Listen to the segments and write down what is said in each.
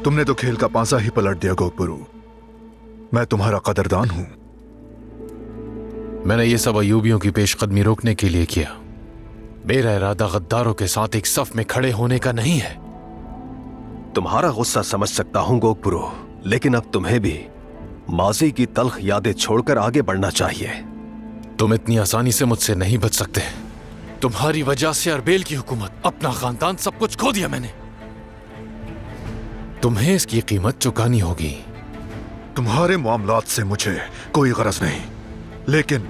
तुमने तो खेल का पांसा ही पलट दिया गोकबरू। मैं तुम्हारा कदरदान हूं। मैंने ये सब अयूबियों की पेशकदमी रोकने के लिए किया। मेरा इरादा गद्दारों के साथ एक सफ में खड़े होने का नहीं है। तुम्हारा गुस्सा समझ सकता हूं गोकबरू, लेकिन अब तुम्हें भी माजी की तल्ख यादें छोड़कर आगे बढ़ना चाहिए। तुम इतनी आसानी से मुझसे नहीं बच सकते। तुम्हारी वजह से अरबेल की हुकूमत, अपना खानदान, सब कुछ खो दिया मैंने। तुम्हें इसकी कीमत चुकानी होगी। तुम्हारे मामलात से मुझे कोई गरज नहीं, लेकिन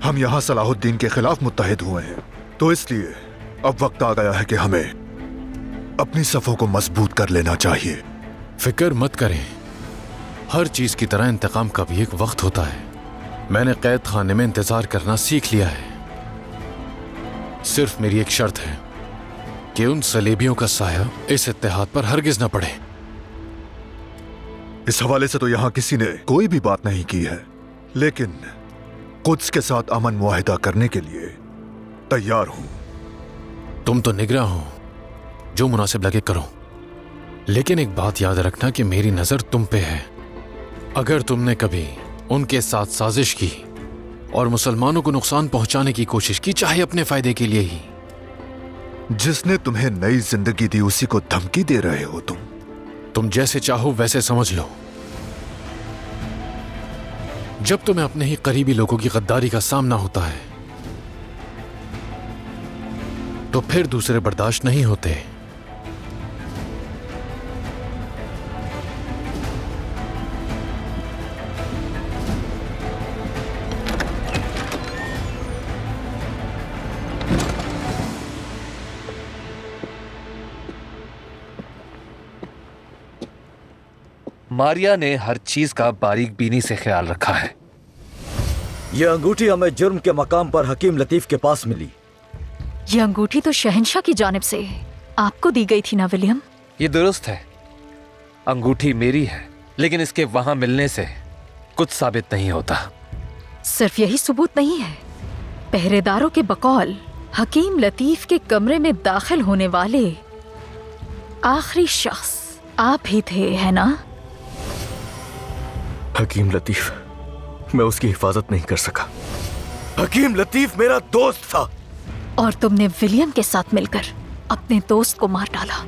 हम यहां सलाहुद्दीन के खिलाफ मुत्तहिद हुए हैं, तो इसलिए अब वक्त आ गया है कि हमें अपनी सफों को मजबूत कर लेना चाहिए। फिक्र मत करें, हर चीज की तरह इंतकाम का भी एक वक्त होता है। मैंने कैद खाने में इंतजार करना सीख लिया है। सिर्फ मेरी एक शर्त है कि उन सलेबियों का साया इस इत्तेहाद पर हरगिज न पड़े। इस हवाले से तो यहां किसी ने कोई भी बात नहीं की है, लेकिन कुद्स के साथ अमन मुआहिदा करने के लिए तैयार हूं। तुम तो निगरान हो, जो मुनासिब लगे करो, लेकिन एक बात याद रखना कि मेरी नजर तुम पे है। अगर तुमने कभी उनके साथ साजिश की और मुसलमानों को नुकसान पहुंचाने की कोशिश की, चाहे अपने फायदे के लिए ही। जिसने तुम्हें नई जिंदगी दी उसी को धमकी दे रहे हो तुम जैसे चाहो वैसे समझ लो। जब तुम्हें अपने ही करीबी लोगों की गद्दारी का सामना होता है तो फिर दूसरे बर्दाश्त नहीं होते। मारिया ने हर चीज का बारीक बीनी से ख्याल रखा है। यह अंगूठी हमें जुर्म के मकाम पर हकीम लतीफ के पास मिली। यह अंगूठी तो शहंशाह की जानिब से आपको दी गई थी ना विलियम? ये दुरुस्त है, अंगूठी मेरी है, लेकिन इसके वहां मिलने से कुछ साबित नहीं होता। सिर्फ यही सबूत नहीं है, पहरेदारों के बकौल हकीम लतीफ के कमरे में दाखिल होने वाले आखिरी शख्स आप ही थे, है ना? हकीम लतीफ, मैं उसकी हिफाजत नहीं कर सका। हकीम लतीफ मेरा दोस्त था। और तुमने विलियम के साथ मिलकर अपने दोस्त को मार डाला।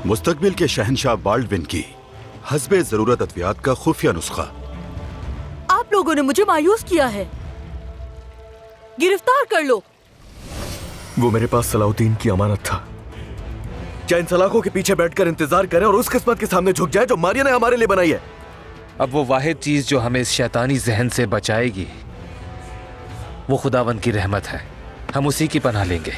मुस्तकबिल के शहंशाह बाल्डविन की हस्बे जरूरत अद्वियात का खुफिया नुस्खा। आप लोगों ने मुझे मायूस किया है, गिरफ्तार कर लो। वो मेरे पास सलाहुद्दीन की अमानत था। क्या इन सलाखों के पीछे बैठकर इंतजार करें और उस किस्मत के सामने झुक जाए जो मारिया ने हमारे लिए बनाई है? अब वो वाहिद चीज जो हमें इस शैतानी जहन से बचाएगी वो खुदावन की रहमत है। हम उसी की पनाह लेंगे।